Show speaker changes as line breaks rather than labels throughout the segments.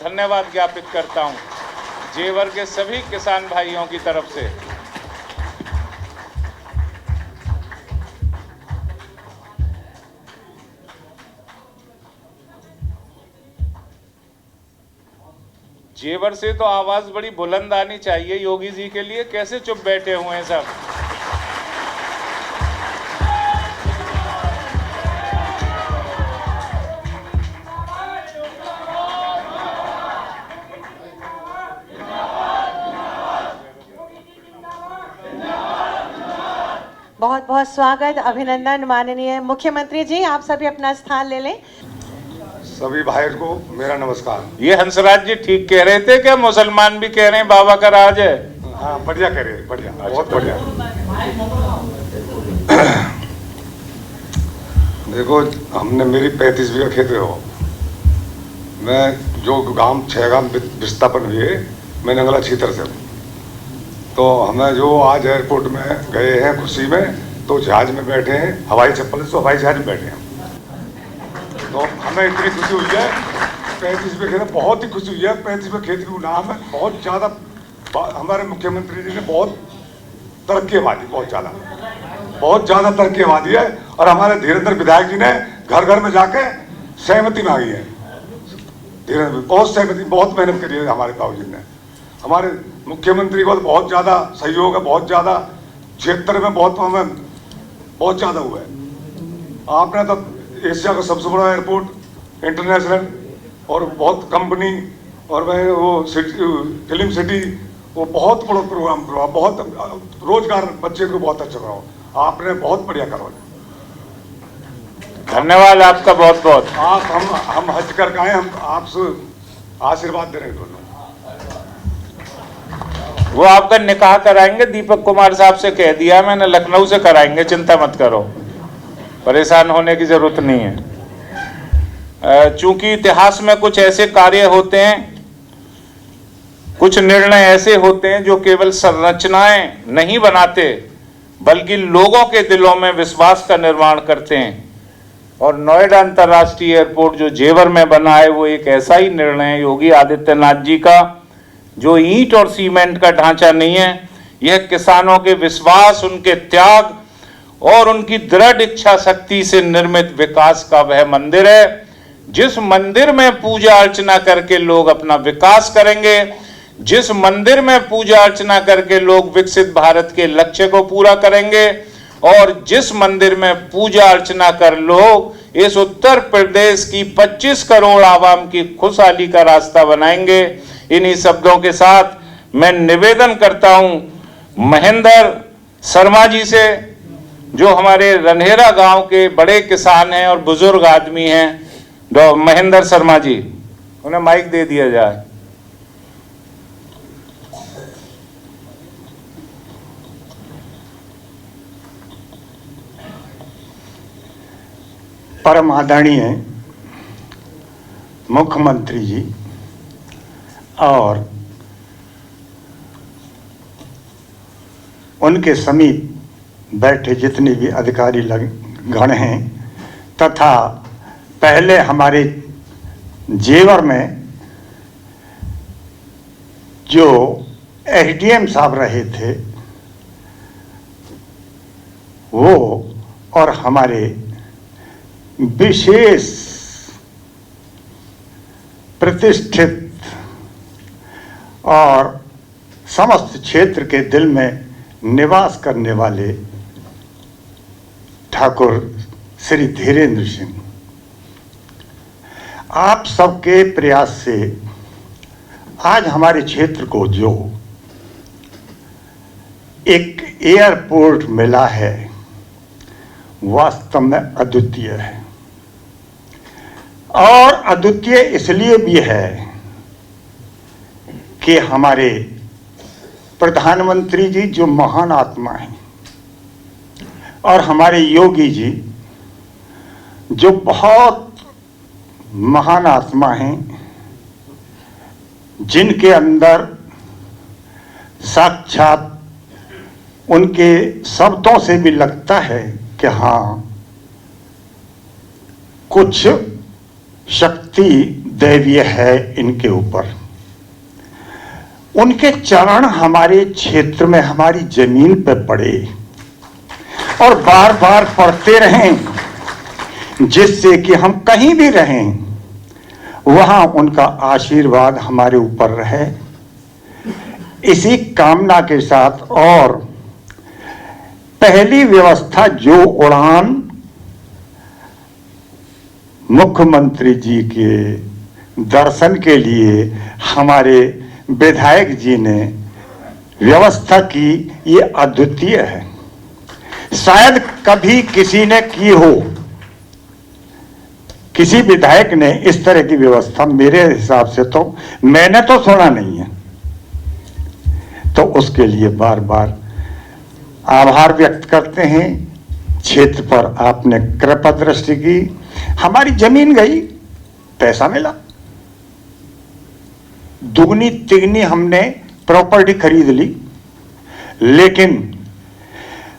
धन्यवाद ज्ञापित करता हूं जेवर के सभी किसान भाइयों की तरफ से। जेवर से तो आवाज बड़ी बुलंद आनी चाहिए योगी जी के लिए, कैसे चुप बैठे हुए हैं सब।
बहुत बहुत स्वागत, अभिनंदन। माननीय मुख्यमंत्री जी, आप सभी अपना स्थान ले लें।
सभी भाइयों को मेरा नमस्कार।
ये हंसराज जी ठीक कह रहे थे क्या? मुसलमान भी कह रहे हैं बाबा का राज है।
हाँ, बढ़िया कह रहे हैं, बढ़िया, बहुत बढ़िया। देखो, हमने मेरी 35 बीघा खेत हो, मैं जो गांव 6 गांव विस्थापन हुए, मैं नंगला छीतर से हूँ। तो हमें जो आज एयरपोर्ट में गए हैं खुशी में, तो जहाज में बैठे हैं, हवाई चप्पल से हवाई जहाज में बैठे हैं। तो हमें इतनी खुशी हुई है, 35 में खेत, बहुत ही खुशी हुई है। 35 में खेत का नाम है, बहुत ज़्यादा हमारे मुख्यमंत्री जी ने बहुत तरक्की आबादी, बहुत ज़्यादा तरक्की आबादी है। और हमारे धीरेन्द्र विधायक जी ने घर घर में जाके सहमति मांगी है। धीरेन्द्र बहुत सहमति, बहुत मेहनत करी है हमारे बाबू जी ने। हमारे मुख्यमंत्री को बहुत ज़्यादा सहयोग है, बहुत ज़्यादा क्षेत्र में बहुत ज़्यादा हुआ है। आपने तो एशिया का सबसे बड़ा एयरपोर्ट इंटरनेशनल, और बहुत कंपनी, और मैं वो फिल्म सिटी, वो बहुत बड़ा प्रोग्राम करवाया, बहुत रोजगार बच्चे को बहुत अच्छा कराओ। आपने बहुत बढ़िया करवाया,
धन्यवाद आपका बहुत बहुत।
आप हम हज कर आए, हम आपसे आशीर्वाद दे रहे हैं दोनों।
वो आपका निकाह कराएंगे, दीपक कुमार साहब से कह दिया मैंने, लखनऊ से कराएंगे, चिंता मत करो, परेशान होने की जरूरत नहीं है। चूंकि इतिहास में कुछ ऐसे कार्य होते हैं, कुछ निर्णय ऐसे होते हैं जो केवल संरचनाएं नहीं बनाते, बल्कि लोगों के दिलों में विश्वास का निर्माण करते हैं। और नोएडा अंतर्राष्ट्रीय एयरपोर्ट जो जेवर में बना है, वो एक ऐसा ही निर्णय है योगी आदित्यनाथ जी का, जो ईंट और सीमेंट का ढांचा नहीं है। यह किसानों के विश्वास, उनके त्याग और उनकी दृढ़ इच्छा शक्ति से निर्मित विकास का वह मंदिर है, जिस मंदिर में पूजा अर्चना करके लोग अपना विकास करेंगे, जिस मंदिर में पूजा अर्चना करके लोग विकसित भारत के लक्ष्य को पूरा करेंगे, और जिस मंदिर में पूजा अर्चना कर लोग इस उत्तर प्रदेश की 25 करोड़ आवाम की खुशहाली का रास्ता बनाएंगे। इन्हीं शब्दों के साथ मैं निवेदन करता हूं महेंद्र शर्मा जी से, जो हमारे रन्हेरा गांव के बड़े किसान हैं और बुजुर्ग आदमी हैं, डॉ महेंद्र शर्मा जी, उन्हें माइक दे दिया जाए।
परम आदरणीय मुख्यमंत्री जी और उनके समीप बैठे जितने भी अधिकारी गण हैं, तथा पहले हमारे जेवर में जो एसडीएम साहब रहे थे वो, और हमारे विशेष प्रतिष्ठित और समस्त क्षेत्र के दिल में निवास करने वाले ठाकुर श्री धीरेन्द्र सिंह, आप सबके प्रयास से आज हमारे क्षेत्र को जो एक एयरपोर्ट मिला है, वास्तव में अद्वितीय है। और अद्वितीय इसलिए भी है कि हमारे प्रधानमंत्री जी जो महान आत्मा हैं, और हमारे योगी जी जो बहुत महान आत्मा हैं, जिनके अंदर साक्षात उनके शब्दों से भी लगता है कि हाँ, कुछ शक्ति दैवीय है इनके ऊपर। उनके चरण हमारे क्षेत्र में, हमारी जमीन पर पड़े और बार बार पड़ते रहें, जिससे कि हम कहीं भी रहें वहां उनका आशीर्वाद हमारे ऊपर रहे। इसी कामना के साथ, और पहली व्यवस्था जो उड़ान मुख्यमंत्री जी के दर्शन के लिए हमारे विधायक जी ने व्यवस्था की, ये अद्वितीय है। शायद कभी किसी ने की हो, किसी विधायक ने इस तरह की व्यवस्था, मेरे हिसाब से तो मैंने तो सुना नहीं है। तो उसके लिए बार बार आभार व्यक्त करते हैं। क्षेत्र पर आपने कृपा दृष्टि की, हमारी जमीन गई, पैसा मिला, दुगनी तिगनी हमने प्रॉपर्टी खरीद ली, लेकिन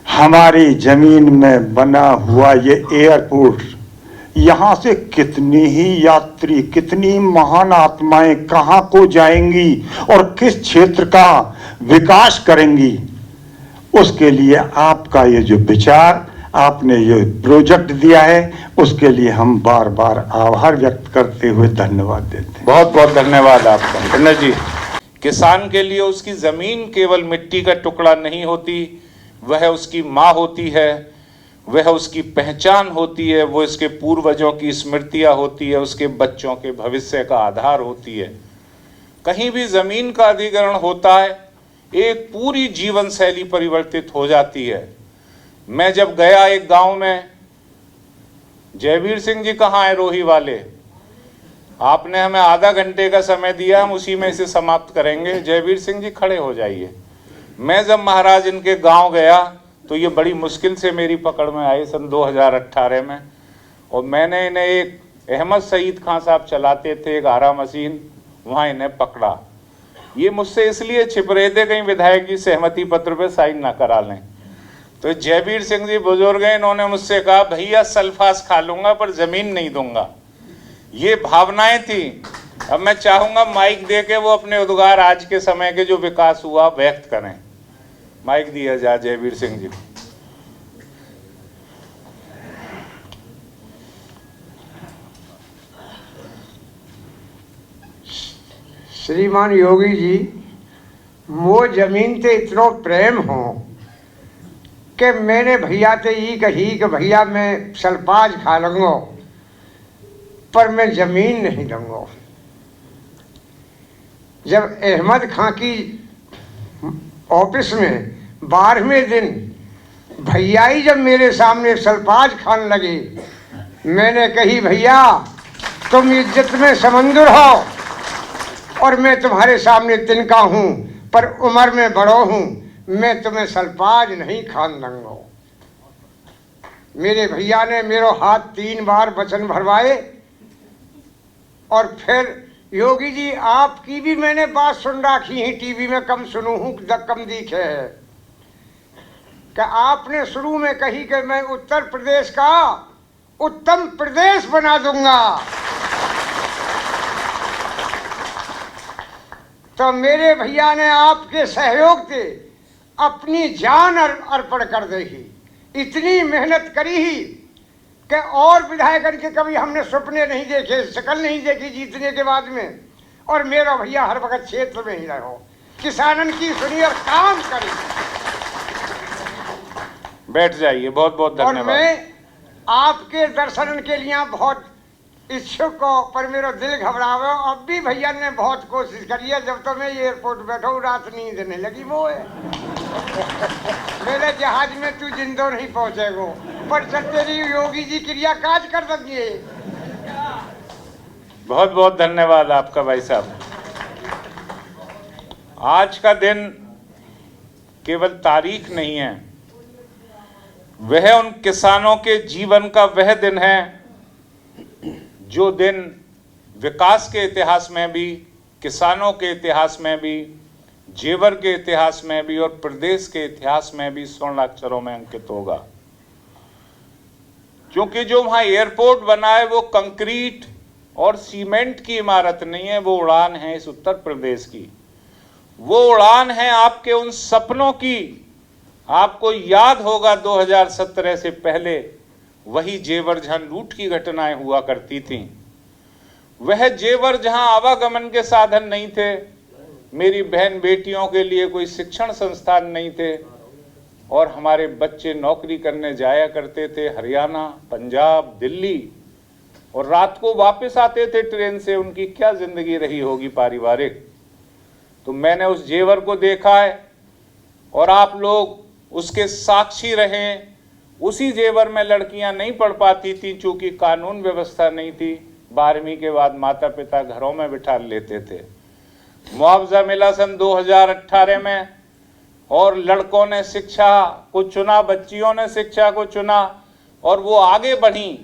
हमारी जमीन में बना हुआ ये एयरपोर्ट, यहां से कितनी ही यात्री, कितनी महान आत्माएं कहां को जाएंगी और किस क्षेत्र का विकास करेंगी, उसके लिए आपका ये जो विचार, आपने ये प्रोजेक्ट दिया है, उसके लिए हम बार बार आभार व्यक्त करते हुए धन्यवाद देते हैं।
बहुत बहुत धन्यवाद आपका गणेश जी। किसान के लिए उसकी जमीन केवल मिट्टी का टुकड़ा नहीं होती, वह उसकी माँ होती है, वह उसकी पहचान होती है, वो इसके पूर्वजों की स्मृतियाँ होती है, उसके बच्चों के भविष्य का आधार होती है। कहीं भी जमीन का अधिग्रहण होता है, एक पूरी जीवन शैली परिवर्तित हो जाती है। मैं जब गया एक गांव में, जयवीर सिंह जी कहाँ हैं, रोही वाले, आपने हमें आधा घंटे का समय दिया, हम उसी में इसे समाप्त करेंगे। जयवीर सिंह जी खड़े हो जाइए। मैं जब महाराज इनके गांव गया तो ये बड़ी मुश्किल से मेरी पकड़ में आए सन 2018 में, और मैंने इन्हें एक अहमद सईद खान साहब चलाते थे एक आरा मशीन, वहाँ इन्हें पकड़ा। ये मुझसे इसलिए छिप रहे थे कहीं विधायक जी सहमति पत्र पे साइन ना करा लें। तो जयवीर सिंह जी बुजुर्ग हैं, इन्होंने मुझसे कहा भैया सल्फास खा लूंगा पर जमीन नहीं दूंगा। ये भावनाएं थी। अब मैं चाहूंगा माइक दे के वो अपने उद्गार आज के समय के जो विकास हुआ व्यक्त करें। माइक दिया जाए जयवीर सिंह जी।
श्रीमान योगी जी, मो जमीन ते इतनो प्रेम हो कि मैंने भैया ते ये कही कि भैया मैं सल्पाज खा लूंगा पर मैं जमीन नहीं दूंगा। जब अहमद खां की ऑफिस में 12वें दिन भैया ही जब मेरे सामने सल्पाज खाने लगे, मैंने कही भैया तुम इज्जत में समंदर हो और मैं तुम्हारे सामने तिनका हूं, पर उम्र में बड़ो हूं, मैं तुम्हें सल्पाज नहीं खान दूंगा। मेरे भैया ने मेरो हाथ 3 बार वचन भरवाए। और फिर योगी जी आपकी भी मैंने बात सुन रखी है, टीवी में कम सुनू हूं, कम दिखे है कि आपने शुरू में कही कि मैं उत्तर प्रदेश का उत्तम प्रदेश बना दूंगा। तो मेरे भैया ने आपके सहयोग से अपनी जान अर्पण कर दी। इतनी मेहनत करी ही कि और विधायकन के कभी हमने सपने नहीं देखे, शकल नहीं देखी जीतने के बाद में। और मेरा भैया हर वक्त क्षेत्र में ही रहो, किसानन की सुनी और काम करी।
बैठ जाइए। बहुत बहुत धन्यवाद।
और मैं आपके दर्शन के लिए बहुत इच्छुक हो, पर मेरा दिल घबरावे। अब भी भैया ने बहुत कोशिश करी है। जब तो मैं एयरपोर्ट बैठा हूँ रात नींद नहीं लगी मोए। मेरे जहाज में तू जिंदो नहीं पहुंचेगो, पर चल तेरी योगी जी क्रिया काज कर देंगे।
बहुत बहुत धन्यवाद आपका भाई साहब। आज का दिन केवल तारीख नहीं है, वह उन किसानों के जीवन का वह दिन है जो दिन विकास के इतिहास में भी, किसानों के इतिहास में भी, जेवर के इतिहास में भी और प्रदेश के इतिहास में भी स्वर्ण अक्षरों में अंकित होगा। क्योंकि जो वहां एयरपोर्ट बना है वो कंक्रीट और सीमेंट की इमारत नहीं है, वो उड़ान है इस उत्तर प्रदेश की। वो उड़ान है आपके उन सपनों की। आपको याद होगा 2017 से पहले वही जेवर जहां लूट की घटनाएं हुआ करती थीं, वह जेवर जहां आवागमन के साधन नहीं थे, मेरी बहन बेटियों के लिए कोई शिक्षण संस्थान नहीं थे, और हमारे बच्चे नौकरी करने जाया करते थे हरियाणा, पंजाब, दिल्ली, और रात को वापस आते थे ट्रेन से। उनकी क्या जिंदगी रही होगी पारिवारिक। तो मैंने उस जेवर को देखा है और आप लोग उसके साक्षी रहे। उसी जेवर में लड़कियां नहीं पढ़ पाती थी चूंकि कानून व्यवस्था नहीं थी। 12वीं के बाद माता पिता घरों में बिठा लेते थे। मुआवजा मिला सन 2018 में, और लड़कों ने शिक्षा को चुना, बच्चियों ने शिक्षा को चुना, और वो आगे बढ़ी।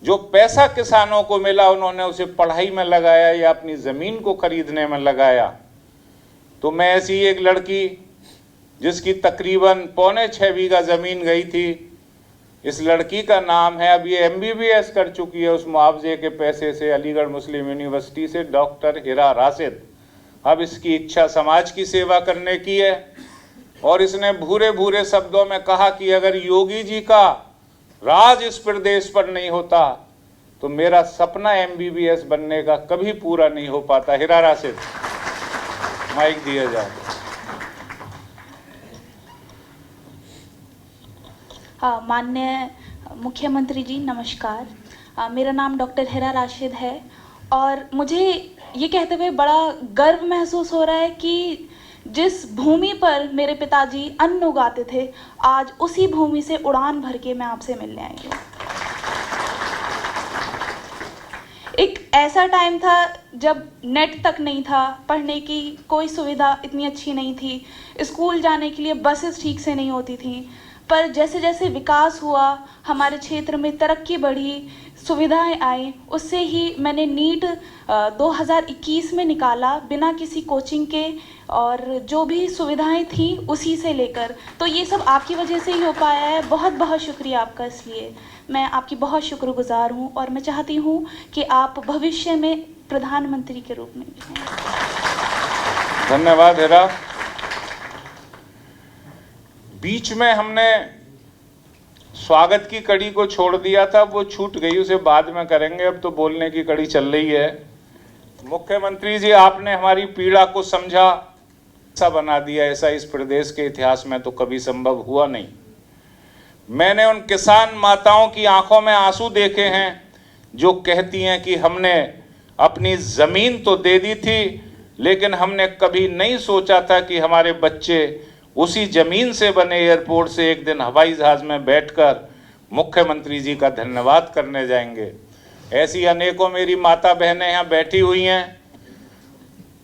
जो पैसा किसानों को मिला उन्होंने उसे पढ़ाई में लगाया या अपनी ज़मीन को खरीदने में लगाया। तो मैं ऐसी एक लड़की जिसकी तकरीबन 5.25 बीघा ज़मीन गई थी, इस लड़की का नाम है, अब ये MBBS कर चुकी है उस मुआवजे के पैसे से अलीगढ़ मुस्लिम यूनिवर्सिटी से, डॉक्टर हिरा राशिद। अब इसकी इच्छा समाज की सेवा करने की है, और इसने भूरे भूरे शब्दों में कहा कि अगर योगी जी का राज इस प्रदेश पर नहीं होता तो मेरा सपना MBBS बनने का कभी पूरा नहीं हो पाता। हिरा राशिद, माइक दिया जाए।
माननीय मुख्यमंत्री जी नमस्कार। मेरा नाम डॉक्टर हिरा राशिद है, और मुझे ये कहते हुए बड़ा गर्व महसूस हो रहा है कि जिस भूमि पर मेरे पिताजी अन्न उगाते थे, आज उसी भूमि से उड़ान भर के मैं आपसे मिलने आई हूँ। एक ऐसा टाइम था जब नेट तक नहीं था, पढ़ने की कोई सुविधा इतनी अच्छी नहीं थी, स्कूल जाने के लिए बसेस ठीक से नहीं होती थी। पर जैसे जैसे विकास हुआ, हमारे क्षेत्र में तरक्की बढ़ी, सुविधाएं आई, उससे ही मैंने नीट 2021 में निकाला बिना किसी कोचिंग के, और जो भी सुविधाएं थी उसी से लेकर। तो ये सब आपकी वजह से ही हो पाया है। बहुत बहुत शुक्रिया आपका। इसलिए मैं आपकी बहुत शुक्रगुजार हूँ, और मैं चाहती हूँ कि आप भविष्य में प्रधानमंत्री के रूप में भी रहें।
धन्यवाद हिरा। बीच में हमने स्वागत की कड़ी को छोड़ दिया था, वो छूट गई, उसे बाद में करेंगे। अब तो बोलने की कड़ी चल रही है। मुख्यमंत्री जी, आपने हमारी पीड़ा को समझा, ऐसा बना दिया, ऐसा इस प्रदेश के इतिहास में तो कभी संभव हुआ नहीं। मैंने उन किसान माताओं की आंखों में आंसू देखे हैं जो कहती हैं कि हमने अपनी जमीन तो दे दी थी, लेकिन हमने कभी नहीं सोचा था कि हमारे बच्चे उसी जमीन से बने एयरपोर्ट से एक दिन हवाई जहाज में बैठकर मुख्यमंत्री जी का धन्यवाद करने जाएंगे। ऐसी अनेकों मेरी माता बहनें यहाँ बैठी हुई हैं।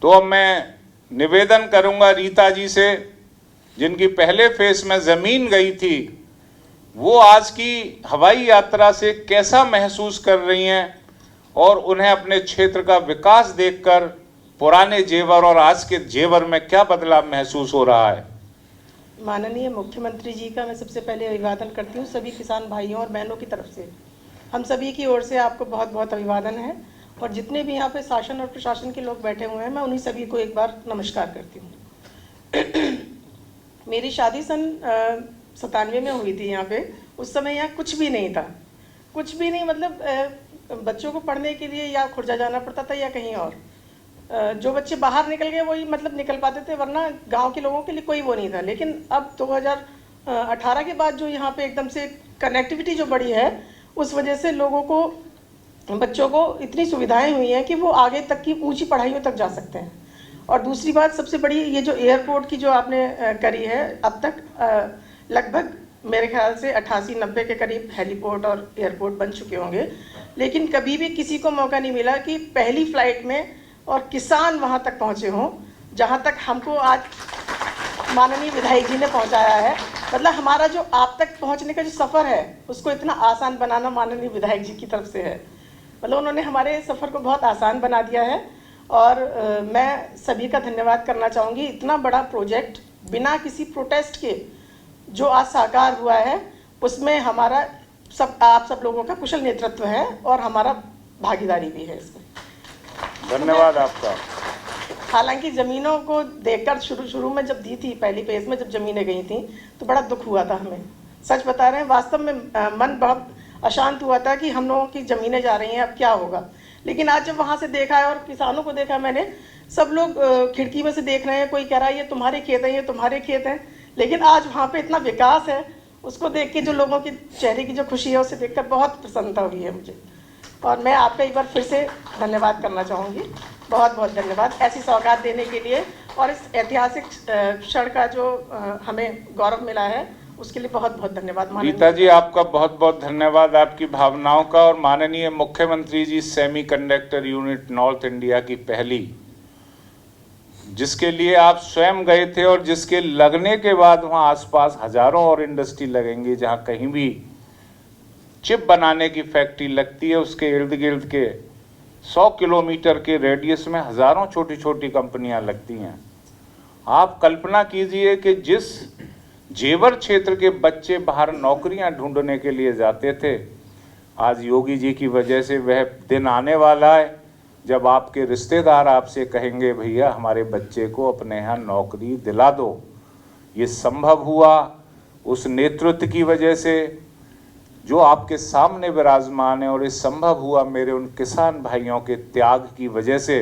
तो अब मैं निवेदन करूँगा रीता जी से, जिनकी पहले फेज में ज़मीन गई थी, वो आज की हवाई यात्रा से कैसा महसूस कर रही हैं, और उन्हें अपने क्षेत्र का विकास देखकर पुराने जेवर और आज के जेवर में क्या बदलाव महसूस हो रहा है।
माननीय मुख्यमंत्री जी का मैं सबसे पहले अभिवादन करती हूँ सभी किसान भाइयों और बहनों की तरफ से। हम सभी की ओर से आपको बहुत बहुत अभिवादन है, और जितने भी यहाँ पे शासन और प्रशासन के लोग बैठे हुए हैं, मैं उन्हीं सभी को एक बार नमस्कार करती हूँ। मेरी शादी सन 97 में हुई थी यहाँ पे। उस समय यहाँ कुछ भी नहीं था, कुछ भी नहीं, मतलब बच्चों को पढ़ने के लिए या खुर्जा जाना पड़ता था या कहीं और। जो बच्चे बाहर निकल गए वही मतलब निकल पाते थे, वरना गांव के लोगों के लिए कोई वो नहीं था। लेकिन अब 2018 के बाद जो यहाँ पे एकदम से कनेक्टिविटी जो बढ़ी है, उस वजह से लोगों को, बच्चों को इतनी सुविधाएं हुई हैं कि वो आगे तक की ऊंची पढ़ाइयों तक जा सकते हैं। और दूसरी बात सबसे बड़ी, ये जो एयरपोर्ट की जो आपने करी है, अब तक लगभग मेरे ख्याल से 88-90 के करीब हेलीपोर्ट और एयरपोर्ट बन चुके होंगे, लेकिन कभी भी किसी को मौका नहीं मिला कि पहली फ्लाइट में और किसान वहाँ तक पहुँचे हों जहाँ तक हमको आज माननीय विधायक जी ने पहुँचाया है। मतलब हमारा जो आप तक पहुँचने का जो सफ़र है, उसको इतना आसान बनाना माननीय विधायक जी की तरफ से है। मतलब उन्होंने हमारे सफ़र को बहुत आसान बना दिया है, और मैं सभी का धन्यवाद करना चाहूँगी। इतना बड़ा प्रोजेक्ट बिना किसी प्रोटेस्ट के जो आज साकार हुआ है, उसमें हमारा आप सब लोगों का कुशल नेतृत्व है, और हमारा भागीदारी भी है इसमें।
धन्यवाद आपका।
हालांकि ज़मीनों को देखकर शुरू में जब दी थी, पहली फेज में जब ज़मीनें गई थी तो बड़ा दुख हुआ था हमें, सच बता रहे हैं। वास्तव में मन बहुत अशांत हुआ था कि हम लोगों की ज़मीनें जा रही हैं, अब क्या होगा। लेकिन आज जब वहाँ से देखा है और किसानों को देखा मैंने, सब लोग खिड़की में से देख रहे हैं, कोई कह रहा है ये तुम्हारे खेत हैं, ये तुम्हारे खेत हैं। लेकिन आज वहाँ पे इतना विकास है, उसको देख के जो लोगों की चेहरे की जो खुशी है उसे देखकर बहुत प्रसन्नता हुई है मुझे। और मैं आपका एक बार फिर से धन्यवाद करना चाहूँगी, बहुत बहुत धन्यवाद ऐसी सौगात देने के लिए, और इस ऐतिहासिक क्षण का जो हमें गौरव मिला है उसके लिए बहुत बहुत धन्यवाद।
गीता जी आपका बहुत बहुत धन्यवाद आपकी भावनाओं का। और माननीय मुख्यमंत्री जी, सेमीकंडक्टर यूनिट नॉर्थ इंडिया की पहली, जिसके लिए आप स्वयं गए थे और जिसके लगने के बाद वहाँ आसपास हजारों और इंडस्ट्री लगेंगी, जहाँ कहीं भी चिप बनाने की फैक्ट्री लगती है उसके इर्द गिर्द के 100 किलोमीटर के रेडियस में हजारों छोटी छोटी कंपनियां लगती हैं। आप कल्पना कीजिए कि जिस जेवर क्षेत्र के बच्चे बाहर नौकरियां ढूंढने के लिए जाते थे, आज योगी जी की वजह से वह दिन आने वाला है जब आपके रिश्तेदार आपसे कहेंगे भैया हमारे बच्चे को अपने यहाँ नौकरी दिला दो। ये संभव हुआ उस नेतृत्व की वजह से जो आपके सामने विराजमान है, और ये संभव हुआ मेरे उन किसान भाइयों के त्याग की वजह से,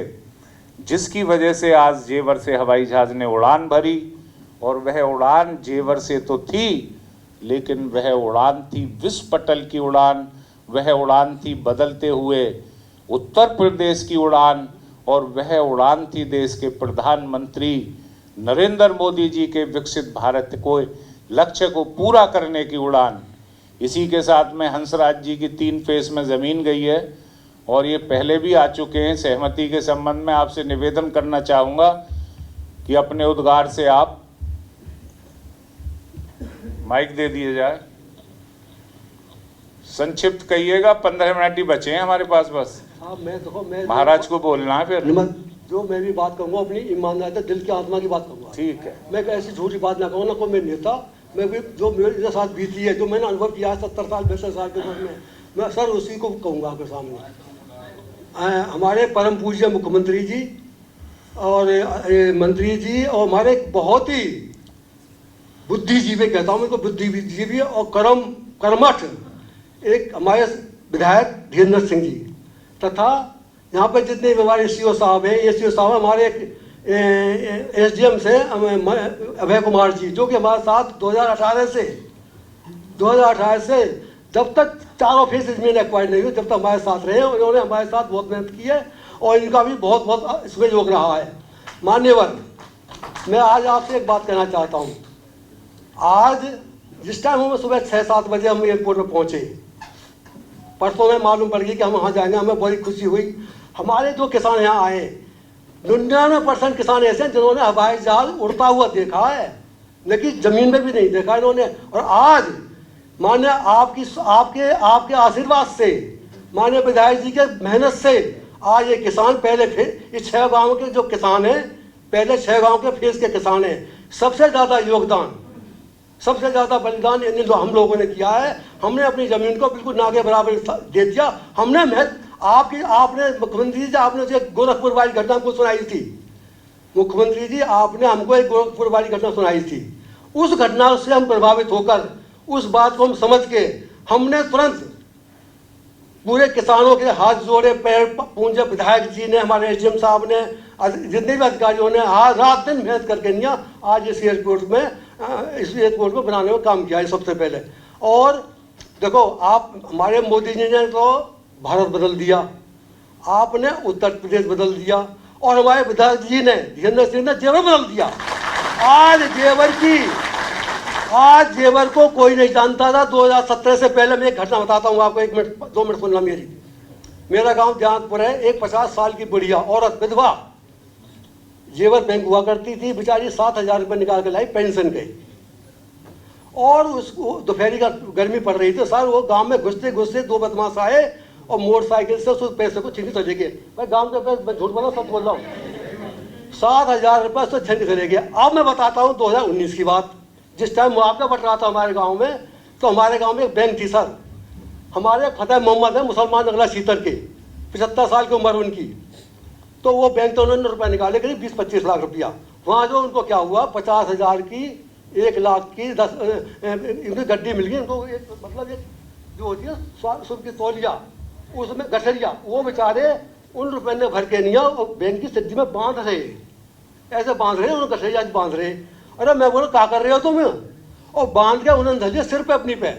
जिसकी वजह से आज जेवर से हवाई जहाज ने उड़ान भरी। और वह उड़ान जेवर से तो थी, लेकिन वह उड़ान थी विश्व पटल की उड़ान, वह उड़ान थी बदलते हुए उत्तर प्रदेश की उड़ान, और वह उड़ान थी देश के प्रधानमंत्री नरेंद्र मोदी जी के विकसित भारत को लक्ष्य को पूरा करने की उड़ान। इसी के साथ में हंसराज जी की 3 फेज में ज़मीन गई है और ये पहले भी आ चुके हैं। सहमति के संबंध में आपसे निवेदन करना चाहूँगा कि अपने उद्गार से आप माइक दे दिए जाए, संक्षिप्त कहिएगा, 15 मिनट ही बचे हैं हमारे पास बस।
हाँ, मैं
महाराज को बोलना है फिर।
जो मैं भी बात कहूँगा अपनी ईमानदारी दिल की आत्मा की बात कहूँगा।
ठीक है।
मैं ऐसी झूठी बात ना कहूँ, ना कोई मेरे नेता, मैं भी जो मेरे साथ बीती है, जो मैंने अनुभव किया है 70 साल 62 साल के दौर में, मैं सर उसी को कहूँगा आपके सामने। हमारे परम पूज्य मुख्यमंत्री जी और मंत्री जी और हमारे बहुत ही बुद्धिजीवी, कहता हूँ मैं तो बुद्धिजीवी और कर्मठ एक हमारे विधायक धीरेन्द्र सिंह जी, तथा यहाँ पर जितने भी हमारे सीओ साहब हैं, एसीओ साहब हमारे एसडीएम से अभय कुमार जी, जो कि हमारे साथ 2018 से जब तक 4 फेज जमीन एक्वायर्ड नहीं हुई तब तक हमारे साथ रहे, उन्होंने हमारे साथ बहुत मेहनत की है और इनका भी बहुत बहुत इसमें योग रहा है। मान्यवर, मैं आज आपसे एक बात कहना चाहता हूँ। आज जिस टाइम हम सुबह 6-7 बजे हम एयरपोर्ट पर पहुँचे, परसों में मालूम पड़ गई कि हम वहाँ जाएंगे, हमें बड़ी खुशी हुई। हमारे जो किसान यहाँ आए, 99% किसान ऐसे हैं जिन्होंने हवाई जहाज उड़ता हुआ देखा है, लेकिन जमीन में भी नहीं देखा इन्होंने। और आज मान्य आपके आशीर्वाद से, मान्य विधायक जी के मेहनत से आज ये किसान पहले इस 6 गाँव के जो किसान हैं, पहले 6 गाँव के फेज के किसान हैं, सबसे ज़्यादा योगदान, सबसे ज़्यादा बलिदान इन हम लोगों ने किया है। हमने अपनी ज़मीन को बिल्कुल ना के बराबर दे दिया। हमने आपने मुख्यमंत्री जी, आपने जो गोरखपुर वाली घटना को सुनाई थी, मुख्यमंत्री जी आपने हमको एक गोरखपुर वाली घटना सुनाई थी। उस घटना से हम प्रभावित होकर, उस बात को हम समझ के, हमने तुरंत पूरे किसानों के हाथ जोड़े, पैर पूंजे, विधायक जी ने, हमारे एसडीएम साहब ने, जितने भी अधिकारियों ने आज रात दिन मेहनत करके निया आज इस एयरपोर्ट में बनाने में काम किया है सबसे पहले। और देखो, आप हमारे मोदी जी ने तो भारत बदल दिया, आपने उत्तर प्रदेश बदल दिया, और हमारे विधायक जी ने, धीरेन्द्र सिंह ने जेवर बदल दिया। आज जेवर को कोई नहीं जानता था। 2017 से पहले मैं एक घटना बताता हूँ आपको, 1 मिनट 2 मिनट सुनना मेरी। मेरा गांव जहांतपुर है, एक 50 साल की बुढ़िया औरत विधवा जेवर बैंक हुआ करती थी, बेचारी 7,000 रुपये निकाल के लाई पेंशन के, और उसको दोपहरी का गर्मी पड़ रही थी सर, वो गांव में घुसते घुसते 2 बदमाश आए और मोटरसाइकिल से उस पैसे को छीन के चले गए। मैं गांव के पैसे झूठ बोला, सब बोल रहा हूँ, 7,000 रुपये से छीन के चले गए। अब मैं बताता हूँ 2019 की बात, जिस टाइम मुआवजा बट रहा था हमारे गाँव में, तो हमारे गाँव में एक बैंक थी सर, हमारे फतेह मोहम्मद है, मुसलमान अगला सीतर के, 75 साल की उम्र उनकी, तो वो बैंक तो उन्होंने रुपया निकाले करीब 20-25 लाख रुपया। वहाँ जो उनको क्या हुआ, 50,000 की, 1 लाख की 10 इनकी गड्डी मिल गई उनको, मतलब एक जो होती है सुबह की तौलिया, उसमें गठरिया, वो बेचारे उन रुपये ने भर के नहीं और बैंक की सिद्धि में बांध रहे, ऐसे बांध रहे, उन्होंने गठरिया बांध रहे। अरे मैं बोला क्या कर रहे हो तुम, और बांध के उन्होंने धर लिया सिर पे अपनी पे,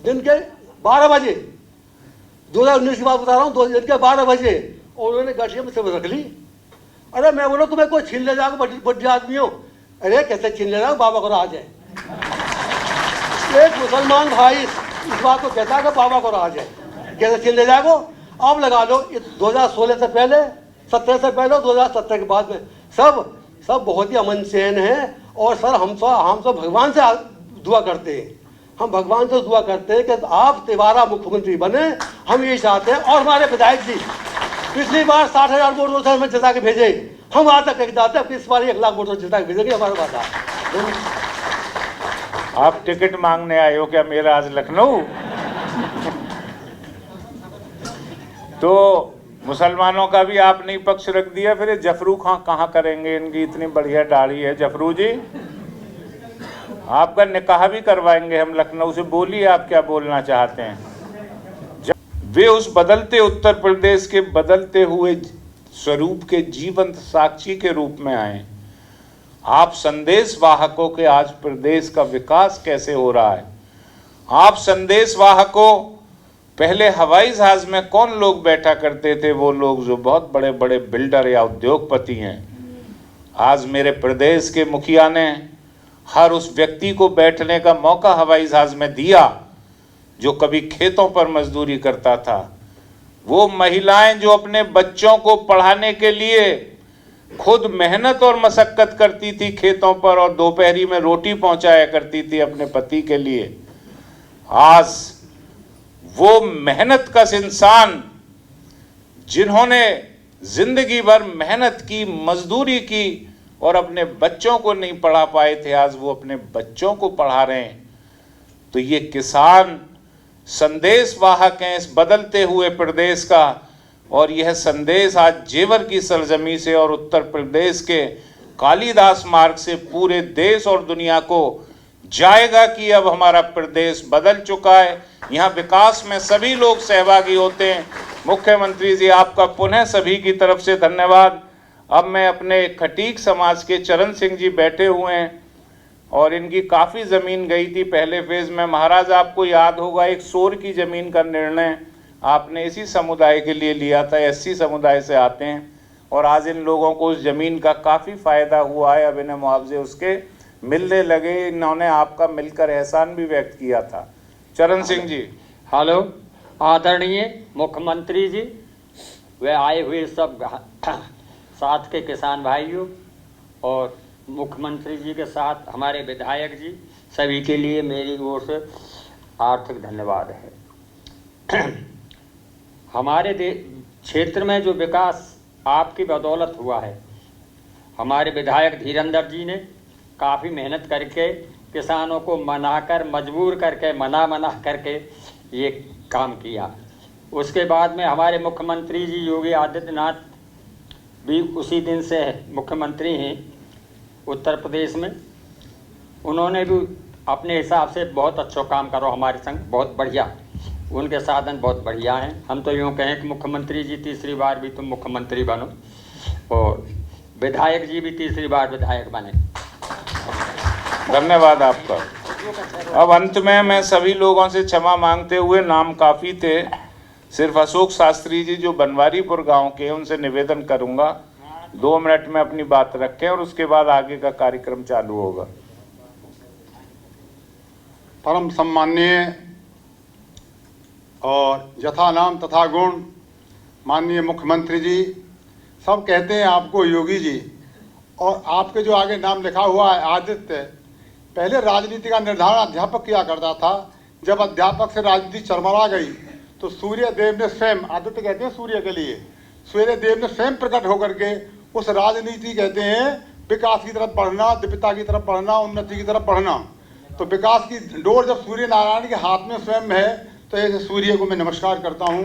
दिन के 12 बजे, 2019 की बात बता रहा हूँ, दिन के 12 बजे, और उन्होंने गठरिया में सिर रख ली। अरे मैं बोला तुम्हें कोई छीन ले जाओगे, बड़े आदमी हो। अरे कैसे छीन ले जाओ, बाबा को राज है। एक मुसलमान भाई इस बात को कहता है कि बाबा को राज है, कैसे छीन ले जाओगे। आप लगा लो 2016 से पहले, 17 से पहले, 2017 के बाद में सब बहुत ही अमन चैन है। और सर हम तो भगवान से दुआ करते हैं, हम भगवान से दुआ करते हैं कि आप दोबारा मुख्यमंत्री बने, हम ये चाहते हैं। और हमारे विधायक जी पिछली बार 60,000 वोटों से हमें जिता के भेजे, हम आज तक चाहते हैं इस बार 1 लाख वोटों जिता के भेजेंगे, हमारा वादा।
आप टिकट मांगने आए हो क्या मेरा आज लखनऊ? तो मुसलमानों का भी आपने पक्ष रख दिया, फिर ये जफरू खां कहाँ करेंगे? इनकी इतनी बढ़िया दाढ़ी है। जफरू जी, आपका निकाह भी करवाएंगे हम लखनऊ से। बोलिए आप क्या बोलना चाहते हैं। वे उस बदलते उत्तर प्रदेश के बदलते हुए स्वरूप के जीवंत साक्षी के रूप में आए। आप संदेश वाहकों के आज प्रदेश का विकास कैसे हो रहा है। आप संदेश वाहकों, पहले हवाई जहाज में कौन लोग बैठा करते थे? वो लोग जो बहुत बड़े बड़े बिल्डर या उद्योगपति हैं। आज मेरे प्रदेश के मुखिया ने हर उस व्यक्ति को बैठने का मौका हवाई जहाज में दिया जो कभी खेतों पर मजदूरी करता था। वो महिलाएं जो अपने बच्चों को पढ़ाने के लिए खुद मेहनत और मशक्कत करती थी खेतों पर, और दोपहरी में रोटी पहुंचाया करती थी अपने पति के लिए, आज वो मेहनत कश इंसान जिन्होंने जिंदगी भर मेहनत की, मजदूरी की और अपने बच्चों को नहीं पढ़ा पाए थे, आज वो अपने बच्चों को पढ़ा रहे हैं। तो ये किसान संदेश वाहक हैं इस बदलते हुए प्रदेश का। और यह संदेश आज जेवर की सरजमी से और उत्तर प्रदेश के कालिदास मार्ग से पूरे देश और दुनिया को जाएगा कि अब हमारा प्रदेश बदल चुका है। यहाँ विकास में सभी लोग सहभागी होते हैं। मुख्यमंत्री जी, आपका पुनः सभी की तरफ से धन्यवाद। अब मैं अपने खटीक समाज के चरण सिंह जी बैठे हुए हैं और इनकी काफ़ी ज़मीन गई थी पहले फेज़ में। महाराज, आपको याद होगा एक शोर की ज़मीन का निर्णय आपने इसी समुदाय के लिए लिया था। एससी समुदाय से आते हैं और आज इन लोगों को उस ज़मीन का काफ़ी फ़ायदा हुआ है। अब इन्हें मुआवजे उसके मिलने लगे। इन्होंने आपका मिलकर एहसान भी व्यक्त किया था। चरण सिंह जी।
हेलो, आदरणीय मुख्यमंत्री जी, वे आए हुए सब साथ के किसान भाइयों और मुख्यमंत्री जी के साथ हमारे विधायक जी, सभी के लिए मेरी ओर से आर्थिक धन्यवाद है। हमारे क्षेत्र में जो विकास आपकी बदौलत हुआ है, हमारे विधायक धीरेंद्र जी ने काफ़ी मेहनत करके किसानों को मनाकर, मजबूर करके, मना करके ये काम किया। उसके बाद में हमारे मुख्यमंत्री जी योगी आदित्यनाथ भी उसी दिन से मुख्यमंत्री हैं उत्तर प्रदेश में। उन्होंने भी अपने हिसाब से बहुत अच्छा काम करो हमारे संग, बहुत बढ़िया, उनके साधन बहुत बढ़िया हैं। हम तो यूँ कहें कि मुख्यमंत्री जी तीसरी बार भी तुम मुख्यमंत्री बनो और विधायक जी भी तीसरी बार विधायक बने।
धन्यवाद आपका। अब अंत में मैं सभी लोगों से क्षमा मांगते हुए, नाम काफ़ी थे, सिर्फ अशोक शास्त्री जी जो बनवारीपुर गांव के, उनसे निवेदन करूंगा 2 मिनट में अपनी बात रखें और उसके बाद आगे का कार्यक्रम चालू होगा।
परम सम्माननीय और यथा नाम तथा गुण माननीय मुख्यमंत्री जी, सब कहते हैं आपको योगी जी, और आपके जो आगे नाम लिखा हुआ है आदित्य, पहले राजनीति का निर्धारण अध्यापक किया करता था। जब अध्यापक से राजनीति चरमरा गई तो सूर्य देव ने स्वयं, आदित्य कहते हैं सूर्य के लिए, सूर्य देव ने स्वयं प्रकट होकर के उस राजनीति कहते हैं विकास की तरफ बढ़ना, दिव्यता की तरफ बढ़ना, उन्नति की तरफ बढ़ना। तो विकास की डोर जब सूर्य नारायण के हाथ में स्वयं है, तो ऐसे सूर्य को मैं नमस्कार करता हूँ।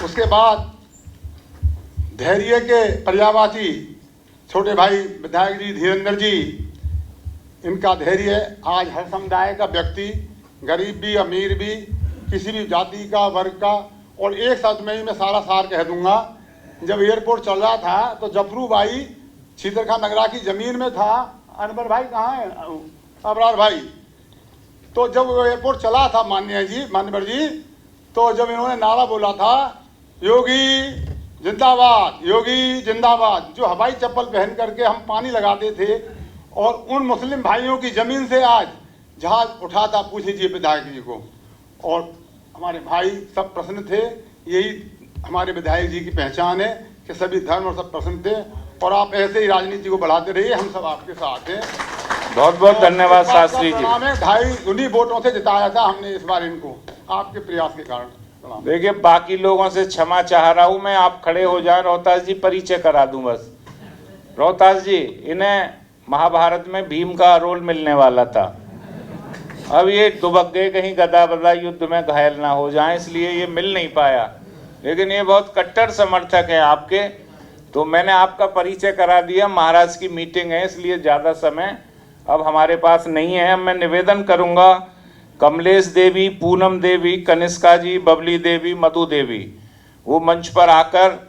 उसके बाद धैर्य के पर्यायवाची छोटे भाई विधायक जी धीरेन्द्र जी, इनका धैर्य आज हर समुदाय का व्यक्ति, गरीब भी अमीर भी, किसी भी जाति का वर्ग का, और एक शब्द में ही मैं सारा सार कह दूंगा। जब एयरपोर्ट चल रहा था तो जफरू भाई छीतरखा नगरा की जमीन में था। अनवर भाई कहाँ है? अबरार भाई। तो जब वो एयरपोर्ट चला था माननीय जी, तो जब इन्होंने नारा बोला था योगी जिंदाबाद, योगी जिंदाबाद, जो हवाई चप्पल पहन करके हम पानी लगाते थे और उन मुस्लिम भाइयों की जमीन से आज जहाज उठा था, पूछ लीजिए विधायक जी को, और हमारे भाई सब प्रसन्न थे। यही हमारे विधायक जी की पहचान है कि सभी धर्म और सब प्रसन्न थे, और आप ऐसे ही राजनीति को बढ़ाते रहिए, हम सब आपके साथ हैं।
बहुत बहुत धन्यवाद शास्त्री जी।
2.5 उन्हीं वोटों से जिताया था हमने इस बार इनको, आपके प्रयास के कारण।
देखिए, बाकी लोगों से क्षमा चाह रहा हूं मैं, आप खड़े हो जाएं। रोहतास जी परिचय करा दूं बस। रोहतास जी, इन्हें महाभारत में भीम का रोल मिलने वाला था, अब ये दुबक गए कहीं गदा बदा युद्ध में घायल ना हो जाएं, इसलिए ये मिल नहीं पाया। लेकिन ये बहुत कट्टर समर्थक हैं आपके, तो मैंने आपका परिचय करा दिया। महाराज की मीटिंग है इसलिए ज़्यादा समय अब हमारे पास नहीं है। मैं निवेदन करूंगा कमलेश देवी, पूनम देवी, कनिष्का जी, बबली देवी, मधु देवी वो मंच पर आकर,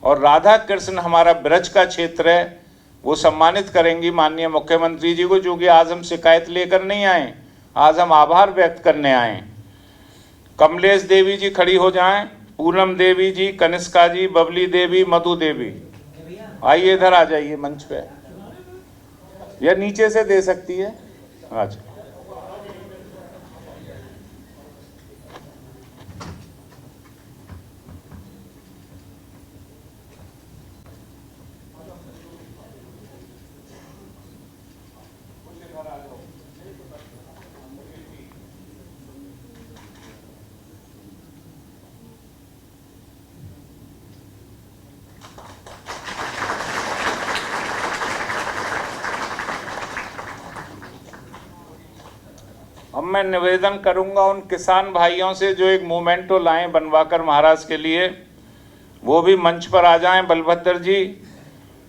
और राधा कृष्ण हमारा ब्रज का क्षेत्र है, वो सम्मानित करेंगी माननीय मुख्यमंत्री जी को, जो कि आज हम शिकायत लेकर नहीं आए, आज हम आभार व्यक्त करने आए। कमलेश देवी जी खड़ी हो जाएं, पूनम देवी जी, कनिष्का जी, बबली देवी, मधु देवी, आइए इधर आ जाइए मंच पे, या नीचे से दे सकती है। अच्छा, अब मैं निवेदन करूंगा उन किसान भाइयों से जो एक मोमेंटो लाएं बनवाकर महाराज के लिए, वो भी मंच पर आ जाएं। बलभद्र जी,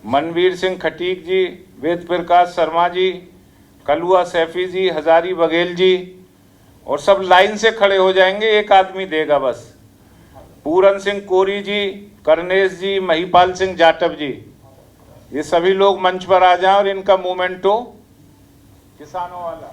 मनवीर सिंह खटीक जी, वेद प्रकाश शर्मा जी, कलुआ सैफी जी, हजारी बघेल जी, और सब लाइन से खड़े हो जाएंगे, एक आदमी देगा बस। पूरन सिंह कोरी जी, करनेश जी, महिपाल सिंह जाटव जी, ये सभी लोग मंच पर आ जाएं और इनका मोमेंटो किसानों वाला।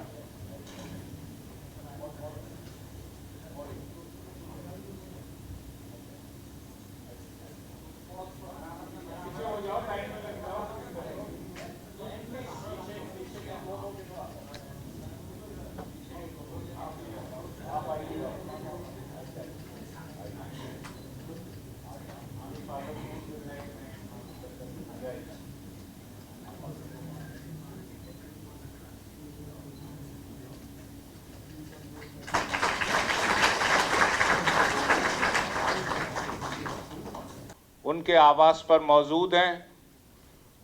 उनके आवास पर मौजूद हैं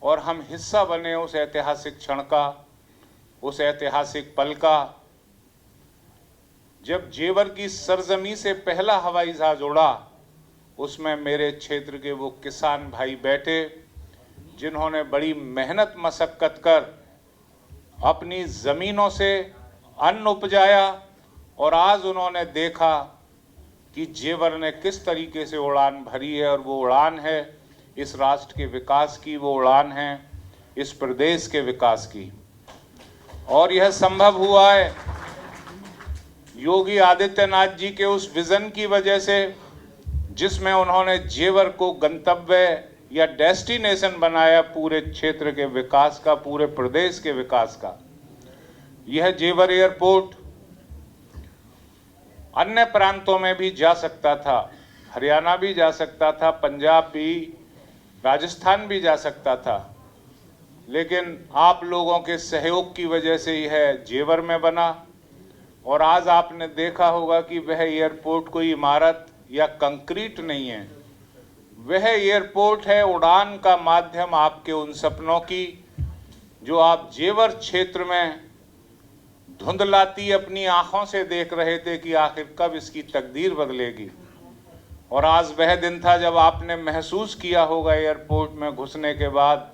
और हम हिस्सा बने उस ऐतिहासिक क्षण का, उस ऐतिहासिक पल का, जब जेवर की सरजमी से पहला हवाई जहाज उड़ा। उसमें मेरे क्षेत्र के वो किसान भाई बैठे जिन्होंने बड़ी मेहनत मशक्कत कर अपनी ज़मीनों से अन्न उपजाया, और आज उन्होंने देखा कि जेवर ने किस तरीके से उड़ान भरी है, और वो उड़ान है इस राष्ट्र के विकास की, वो उड़ान है इस प्रदेश के विकास की। और यह संभव हुआ है योगी आदित्यनाथ जी के उस विजन की वजह से, जिसमें उन्होंने जेवर को गंतव्य या डेस्टिनेशन बनाया पूरे क्षेत्र के विकास का, पूरे प्रदेश के विकास का। यह जेवर एयरपोर्ट अन्य प्रांतों में भी जा सकता था, हरियाणा भी जा सकता था, पंजाब भी, राजस्थान भी जा सकता था, लेकिन आप लोगों के सहयोग की वजह से यह जेवर में बना। और आज आपने देखा होगा कि वह एयरपोर्ट कोई इमारत या कंक्रीट नहीं है, वह एयरपोर्ट है उड़ान का माध्यम आपके उन सपनों की, जो आप जेवर क्षेत्र में धुंधलाती अपनी आंखों से देख रहे थे कि आखिर कब इसकी तकदीर बदलेगी। और आज वह दिन था जब आपने महसूस किया होगा एयरपोर्ट में घुसने के बाद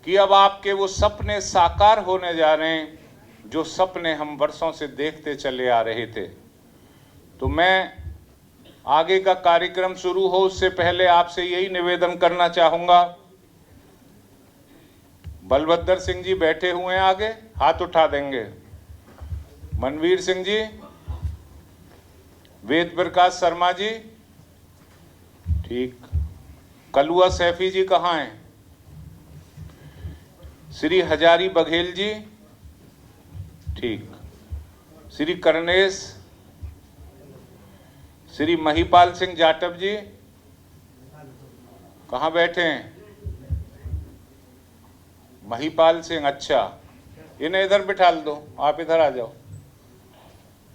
कि अब आपके वो सपने साकार होने जा रहे हैं, जो सपने हम वर्षों से देखते चले आ रहे थे। तो मैं आगे का कार्यक्रम शुरू हो उससे पहले आपसे यही निवेदन करना चाहूंगा। बलभद्र सिंह जी बैठे हुए हैं आगे, हाथ उठा देंगे। मनवीर सिंह जी, वेद प्रकाश शर्मा जी, ठीक। कलुआ सैफी जी कहाँ हैं? श्री हजारी बघेल जी, ठीक। श्री कर्णेश, श्री महिपाल सिंह जाटव जी कहाँ बैठे हैं? महिपाल सिंह, अच्छा, इन्हें इधर बिठा दो, आप इधर आ जाओ,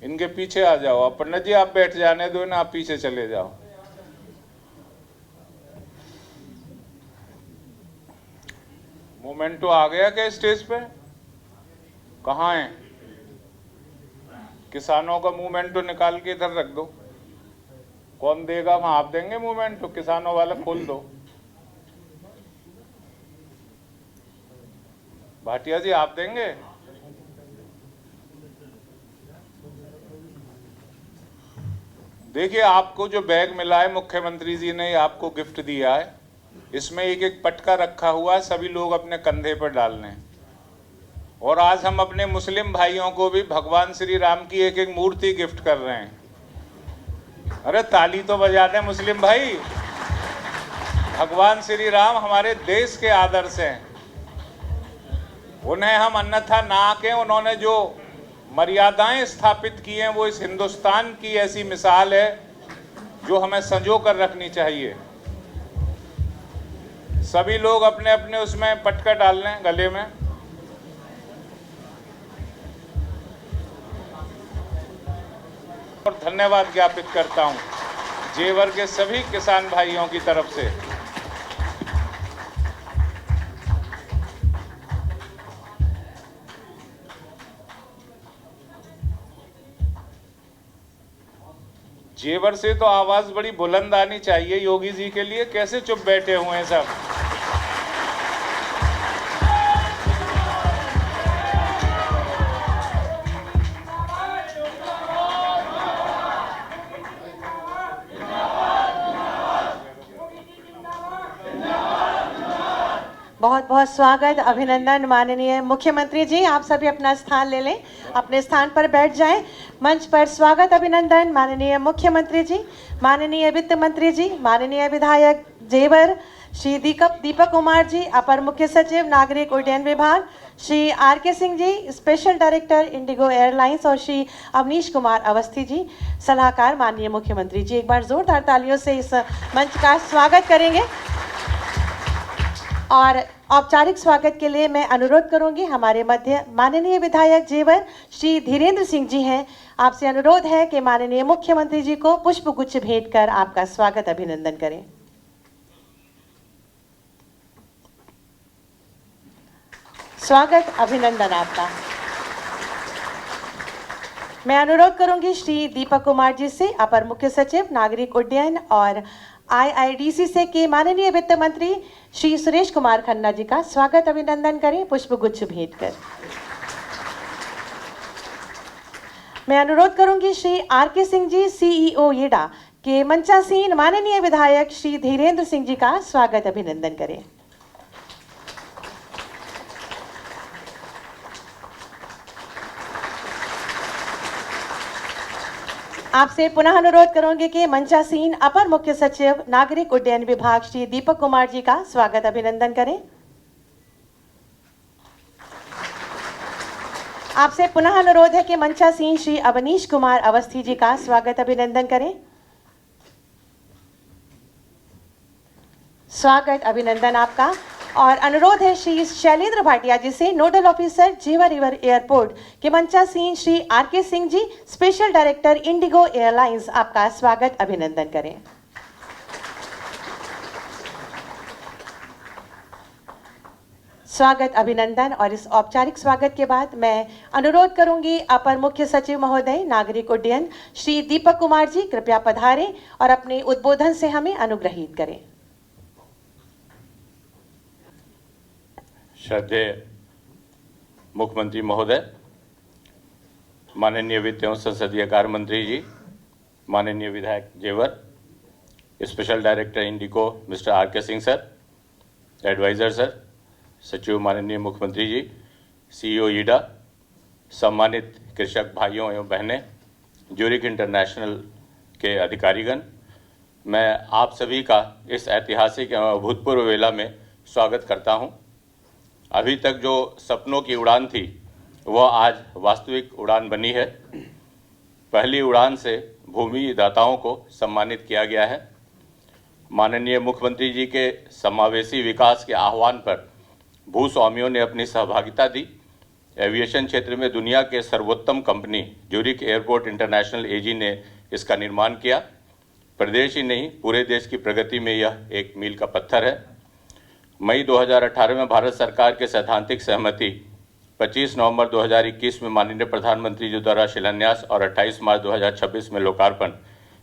इनके पीछे आ जाओ। आप पंडित जी आप बैठ जाने दो ना, आप पीछे चले जाओ। मोमेंटो आ गया क्या स्टेज पे? कहाँ है? किसानों का मोमेंटो निकाल के इधर रख दो। कौन देगा? वहां आप देंगे मोमेंटो? किसानों वाला खोल दो। भाटिया जी आप देंगे? देखिए, आपको जो बैग मिला है मुख्यमंत्री जी ने आपको गिफ्ट दिया है, इसमें एक एक पटका रखा हुआ है, सभी लोग अपने कंधे पर डाल लें। और आज हम अपने मुस्लिम भाइयों को भी भगवान श्री राम की एक एक मूर्ति गिफ्ट कर रहे हैं। अरे ताली तो बजा दें मुस्लिम भाई। भगवान श्री राम हमारे देश के आदर्श हैं, उन्हें हम अन्यथा ना आके, उन्होंने जो मर्यादाएं स्थापित की हैं वो इस हिंदुस्तान की ऐसी मिसाल है जो हमें संजो कर रखनी चाहिए। सभी लोग अपने अपने उसमें पटका डाल लें गले में। और धन्यवाद ज्ञापित करता हूं जेवर के सभी किसान भाइयों की तरफ से। जेवर से तो आवाज बड़ी बुलंद आनी चाहिए योगी जी के लिए। कैसे चुप बैठे हुए हैं सब?
बहुत बहुत स्वागत, अभिनंदन माननीय मुख्यमंत्री जी। आप सभी अपना स्थान ले लें, अपने स्थान पर बैठ जाएं। मंच पर स्वागत, अभिनंदन माननीय मुख्यमंत्री जी, माननीय वित्त मंत्री जी, माननीय विधायक जेवर श्री दीपक कुमार जी, अपर मुख्य सचिव नागरिक उड्डयन विभाग Shri R K. Singh ji, special director Indigo airlines, और श्री अवनीश कुमार अवस्थी जी, सलाहकार माननीय मुख्यमंत्री जी। एक बार जोरदार तालियों से इस मंच का स्वागत करेंगे। और औपचारिक स्वागत के लिए मैं अनुरोध करूंगी, हमारे मध्य माननीय विधायक जेवर श्री धीरेन्द्र सिंह जी हैं। आपसे अनुरोध है कि माननीय मुख्यमंत्री जी को पुष्पगुच्छ भेंट कर आपका स्वागत अभिनंदन करें। स्वागत, अभिनंदन आपका। मैं अनुरोध करूंगी श्री दीपक कुमार जी से, अपर मुख्य सचिव नागरिक उड्डयन और IIDC से, के माननीय वित्त मंत्री श्री सुरेश कुमार खन्ना जी का स्वागत अभिनंदन करें पुष्पगुच्छ भेंट कर। मैं अनुरोध करूंगी श्री आर.के. सिंह जी, CEO येडा, के मंचासीन माननीय विधायक श्री धीरेन्द्र सिंह जी का स्वागत अभिनंदन करें। आपसे पुनः अनुरोध करूंगे कि मंचासीन अपर मुख्य सचिव नागरिक उड्डयन विभाग श्री दीपक कुमार जी का स्वागत अभिनंदन करें। आपसे पुनः अनुरोध है कि मंचासीन श्री अवनीश कुमार अवस्थी जी का स्वागत अभिनंदन करें। स्वागत, अभिनंदन आपका। और अनुरोध है श्री शैलेंद्र भाटिया जी से, नोडल ऑफिसर जेवर रिवर एयरपोर्ट, के मंचासीन Shri R K. Singh ji, special director Indigo airlines, आपका स्वागत अभिनंदन करें। स्वागत अभिनंदन और इस औपचारिक स्वागत के बाद मैं अनुरोध करूंगी अपर मुख्य सचिव महोदय नागरिक उड्डयन श्री दीपक कुमार जी कृपया पधारें और अपने उद्बोधन से हमें अनुग्रहित करें।
श्रद्धेय मुख्यमंत्री महोदय, माननीय वित्त एवं संसदीय कार्य मंत्री जी, माननीय विधायक जेवर, स्पेशल डायरेक्टर इंडिको mister R K. Singh sir, adviser sir, सचिव माननीय मुख्यमंत्री जी, सीईओ ईडा, सम्मानित कृषक भाइयों एवं बहनें, ज्यूरिख इंटरनेशनल के अधिकारीगण, मैं आप सभी का इस ऐतिहासिक एवं अभूतपूर्व वेला में स्वागत करता हूं। अभी तक जो सपनों की उड़ान थी वह आज वास्तविक उड़ान बनी है। पहली उड़ान से भूमि दाताओं को सम्मानित किया गया है। माननीय मुख्यमंत्री जी के समावेशी विकास के आह्वान पर भूस्वामियों ने अपनी सहभागिता दी। एविएशन क्षेत्र में दुनिया के सर्वोत्तम कंपनी ज्यूरिख एयरपोर्ट इंटरनेशनल एजी ने इसका निर्माण किया। प्रदेश ही नहीं पूरे देश की प्रगति में यह एक मील का पत्थर है। मई 2018 में भारत सरकार के सैद्धांतिक सहमति 25 नवंबर 2021 में माननीय प्रधानमंत्री जी द्वारा शिलान्यास और 28 मार्च 2026 में लोकार्पण,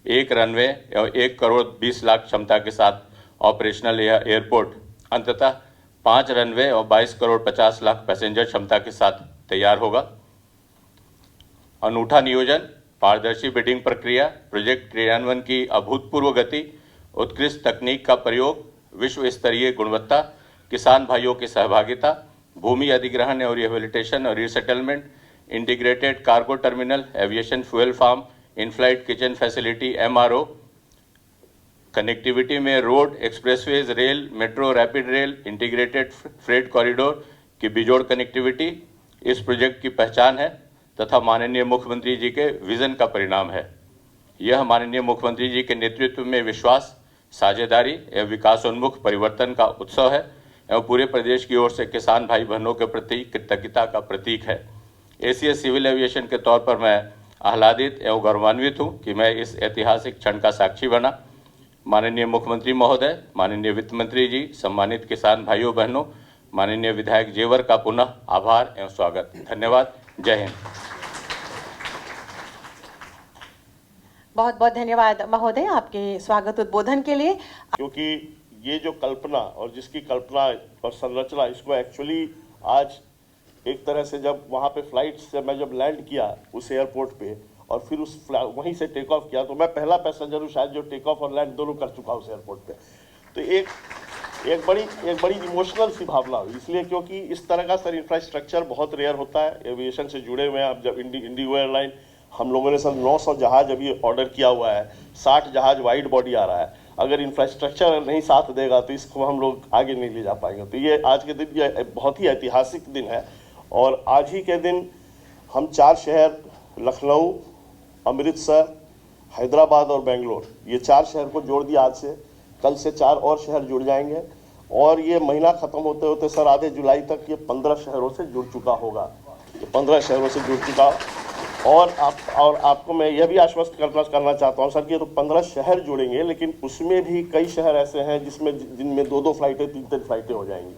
1 रनवे और 1 करोड़ 20 लाख क्षमता के साथ ऑपरेशनल यह एयरपोर्ट अंततः 5 रनवे और 22 करोड़ 50 लाख पैसेंजर क्षमता के साथ तैयार होगा। अनूठा नियोजन, पारदर्शी बिडिंग प्रक्रिया, प्रोजेक्ट क्रियान्वयन की अभूतपूर्व गति, उत्कृष्ट तकनीक का प्रयोग, विश्व स्तरीय गुणवत्ता, किसान भाइयों की सहभागिता, भूमि अधिग्रहण और रिहेबिलिटेशन और resettlement, integrated cargo terminal, aviation fuel farm, in flight kitchen facility MRO, connectivity में road, expressways, rail, metro, rapid rail, integrated freight corridor की बिजोड़ कनेक्टिविटी इस प्रोजेक्ट की पहचान है तथा माननीय मुख्यमंत्री जी के विजन का परिणाम है। यह माननीय मुख्यमंत्री जी के नेतृत्व में विश्वास, साझेदारी एवं विकासोन्मुख परिवर्तन का उत्सव है एवं पूरे प्रदेश की ओर से किसान भाई बहनों के प्रति कृतज्ञता का प्रतीक है। एसीएस सिविल एविएशन के तौर पर मैं आह्लादित एवं गौरवान्वित हूँ कि मैं इस ऐतिहासिक क्षण का साक्षी बना। माननीय मुख्यमंत्री महोदय, माननीय वित्त मंत्री जी, सम्मानित किसान भाइयों बहनों, माननीय विधायक जेवर का पुनः आभार एवं स्वागत। धन्यवाद। जय हिंद।
बहुत बहुत धन्यवाद महोदय आपके स्वागत उद्बोधन के लिए।
क्योंकि ये जो कल्पना और जिसकी कल्पना और संरचना, इसको एक्चुअली आज एक तरह से जब वहाँ पे फ्लाइट से मैं जब लैंड किया उस एयरपोर्ट पे और फिर वहीं से टेक ऑफ किया, तो मैं पहला पैसेंजर हूँ शायद जो टेक ऑफ और लैंड दोनों कर चुका उस एयरपोर्ट पे। तो एक बड़ी इमोशनल सी भावना हुई, इसलिए क्योंकि इस तरह का सर इंफ्रास्ट्रक्चर बहुत रेयर होता है। एविएशन से जुड़े हुए हैं अब, जब इंडिगो एयरलाइन हम लोगों ने सर 900 जहाज अभी ऑर्डर किया हुआ है, 60 जहाज वाइड बॉडी आ रहा है। अगर इंफ्रास्ट्रक्चर नहीं साथ देगा तो इसको हम लोग आगे नहीं ले जा पाएंगे। तो ये आज के दिन ये बहुत ही ऐतिहासिक दिन है और आज ही के दिन हम 4 शहर लखनऊ, अमृतसर, हैदराबाद और बेंगलोर, ये 4 शहर को जोड़ दिया आज से। कल से 4 और शहर जुड़ जाएंगे और ये महीना ख़त्म होते होते सर आधे जुलाई तक ये 15 शहरों से जुड़ चुका होगा। ये 15 शहरों से जुड़ चुका। और आपको मैं यह भी आश्वस्त करना चाहता हूँ सर कि ये तो 15 शहर जुड़ेंगे, लेकिन उसमें भी कई शहर ऐसे हैं जिनमें 2-2 फ्लाइटें 3-3 फ्लाइटें हो जाएंगी।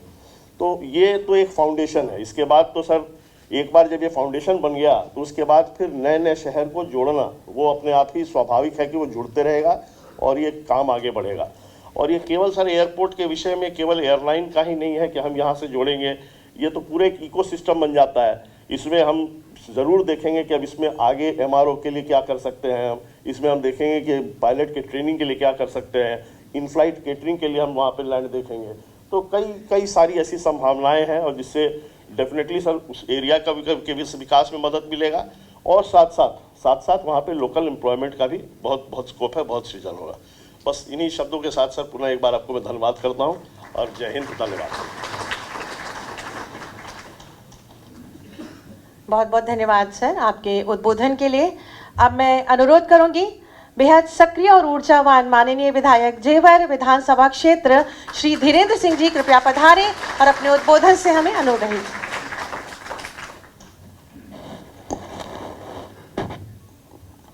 तो ये तो एक फाउंडेशन है। इसके बाद तो सर एक बार जब ये फाउंडेशन बन गया तो उसके बाद फिर नए नए शहर को जोड़ना वो अपने आप ही स्वाभाविक है कि वो जुड़ते रहेगा और ये काम आगे बढ़ेगा। और ये केवल सर एयरपोर्ट के विषय में केवल एयरलाइन का ही नहीं है कि हम यहाँ से जोड़ेंगे, ये तो पूरे एक इकोसिस्टम बन जाता है। इसमें हम ज़रूर देखेंगे कि अब इसमें आगे MRO के लिए क्या कर सकते हैं, हम इसमें हम देखेंगे कि पायलट के ट्रेनिंग के लिए क्या कर सकते हैं, इन फ्लाइट केटरिंग के लिए हम वहाँ पर लैंड देखेंगे। तो कई सारी ऐसी संभावनाएं हैं और जिससे डेफिनेटली सर उस एरिया का विकास में मदद मिलेगा और साथ साथ वहाँ पे लोकल एम्प्लॉयमेंट का भी बहुत स्कोप है, बहुत सृजन होगा। बस इन्हीं शब्दों के साथ सर पुनः एक बार आपको मैं धन्यवाद करता हूँ और जय हिंद। धन्यवाद।
बहुत बहुत धन्यवाद सर आपके उद्बोधन के लिए। अब मैं अनुरोध करूंगी बेहद सक्रिय और ऊर्जावान माननीय विधायक जेवर विधानसभा क्षेत्र श्री धीरेन्द्र सिंह जी कृपया पधारें और अपने उद्बोधन से हमें अनुग्रहित।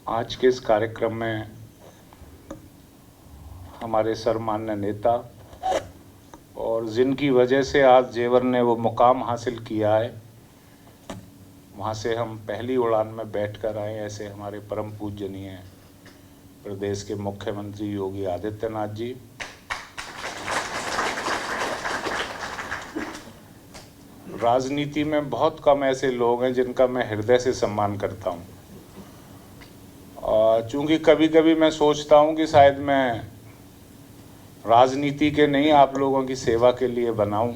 आज के इस कार्यक्रम में हमारे सर्वमान्य नेता और जिनकी वजह से आज जेवर ने वो मुकाम हासिल किया है, वहाँ से हम पहली उड़ान में बैठकर आए, ऐसे हमारे परम पूजनीय प्रदेश के मुख्यमंत्री योगी आदित्यनाथ जी। राजनीति में बहुत कम ऐसे लोग हैं जिनका मैं हृदय से सम्मान करता हूँ। चूँकि कभी कभी मैं सोचता हूँ कि शायद मैं राजनीति के नहीं, आप लोगों की सेवा के लिए बनाऊँ।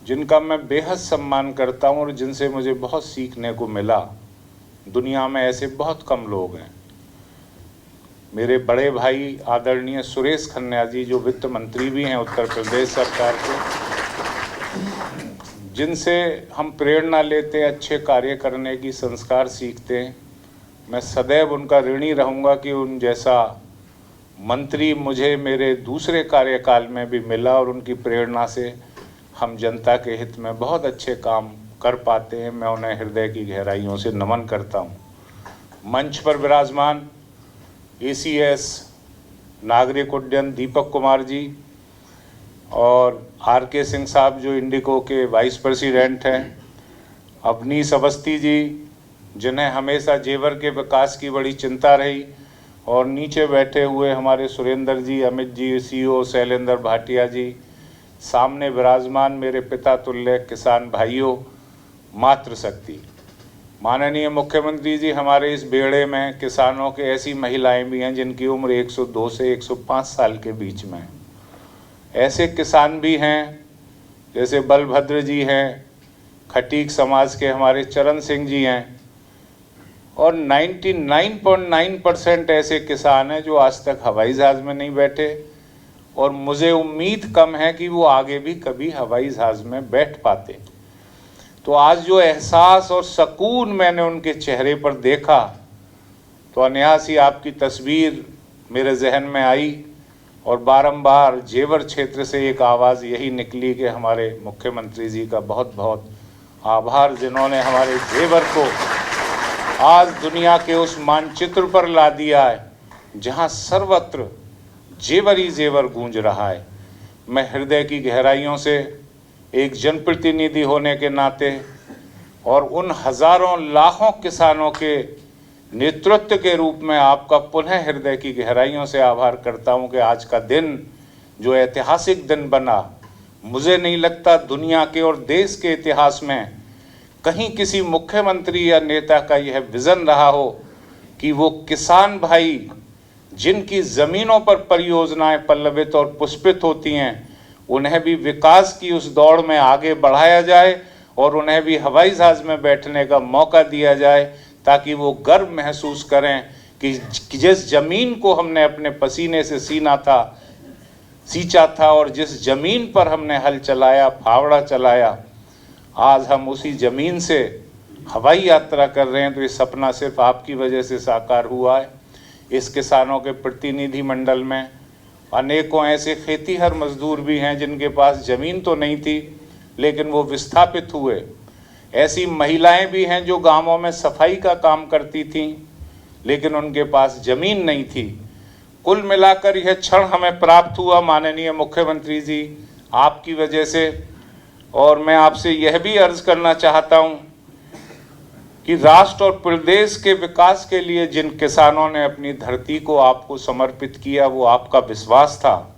जिनका मैं बेहद सम्मान करता हूँ और जिनसे मुझे बहुत सीखने को मिला, दुनिया में ऐसे बहुत कम लोग हैं। मेरे बड़े भाई आदरणीय सुरेश खन्ना जी, जो वित्त मंत्री भी हैं उत्तर प्रदेश सरकार के, जिनसे हम प्रेरणा लेते हैं, अच्छे कार्य करने की संस्कार सीखते हैं। मैं सदैव उनका ऋणी रहूँगा कि उन जैसा मंत्री मुझे मेरे दूसरे कार्यकाल में भी मिला और उनकी प्रेरणा से हम जनता के हित में बहुत अच्छे काम कर पाते हैं। मैं उन्हें हृदय की गहराइयों से नमन करता हूँ। मंच पर विराजमान ACS नागरिक उड्डयन दीपक कुमार जी और RK सिंह साहब, जो इंडिको के वाइस प्रेसिडेंट हैं, अवनीश अवस्थी जी, जिन्हें हमेशा जेवर के विकास की बड़ी चिंता रही, और नीचे बैठे हुए हमारे सुरेंद्र जी, अमित जी, CEO शैलेंद्र भाटिया जी, सामने विराजमान मेरे पिता तुल्य किसान भाइयों, मातृशक्ति। माननीय मुख्यमंत्री जी, हमारे इस बेड़े में किसानों के ऐसी महिलाएं भी हैं जिनकी उम्र 102 से 105 साल के बीच में है। ऐसे किसान भी हैं जैसे बलभद्र जी हैं, खटीक समाज के हमारे चरण सिंह जी हैं, और 99.9% ऐसे किसान हैं जो आज तक हवाई जहाज़ में नहीं बैठे, और मुझे उम्मीद कम है कि वो आगे भी कभी हवाई जहाज़ में बैठ पाते। तो आज जो एहसास और सुकून मैंने उनके चेहरे पर देखा, तो अनायास ही आपकी तस्वीर मेरे जहन में आई, और बारंबार जेवर क्षेत्र से एक आवाज़ यही निकली कि हमारे मुख्यमंत्री जी का बहुत बहुत आभार, जिन्होंने हमारे जेवर को आज दुनिया के उस मानचित्र पर ला दिया है जहां सर्वत्र जेवर ही जेवर गूंज रहा है। मैं हृदय की गहराइयों से एक जनप्रतिनिधि होने के नाते और उन हजारों लाखों किसानों के नेतृत्व के रूप में आपका पुनः हृदय की गहराइयों से आभार करता हूं कि आज का दिन जो ऐतिहासिक दिन बना, मुझे नहीं लगता दुनिया के और देश के इतिहास में कहीं किसी मुख्यमंत्री या नेता का यह विजन रहा हो कि वो किसान भाई जिनकी ज़मीनों पर परियोजनाएं पल्लवित और पुष्पित होती हैं, उन्हें भी विकास की उस दौड़ में आगे बढ़ाया जाए और उन्हें भी हवाई जहाज़ में बैठने का मौका दिया जाए, ताकि वो गर्व महसूस करें कि जिस ज़मीन को हमने अपने पसीने से सींचा था और जिस ज़मीन पर हमने हल चलाया, फावड़ा चलाया, आज हम उसी ज़मीन से हवाई यात्रा कर रहे हैं। तो ये सपना सिर्फ आपकी वजह से साकार हुआ है। इस किसानों के प्रतिनिधि मंडल में अनेकों ऐसे खेतीहर मजदूर भी हैं जिनके पास ज़मीन तो नहीं थी लेकिन वो विस्थापित हुए। ऐसी महिलाएं भी हैं जो गांवों में सफाई का काम करती थीं लेकिन उनके पास ज़मीन नहीं थी। कुल मिलाकर यह क्षण हमें प्राप्त हुआ माननीय मुख्यमंत्री जी आपकी वजह से। और मैं आपसे यह भी अर्ज करना चाहता हूं कि राष्ट्र और प्रदेश के विकास के लिए जिन किसानों ने अपनी धरती को आपको समर्पित किया, वो आपका विश्वास था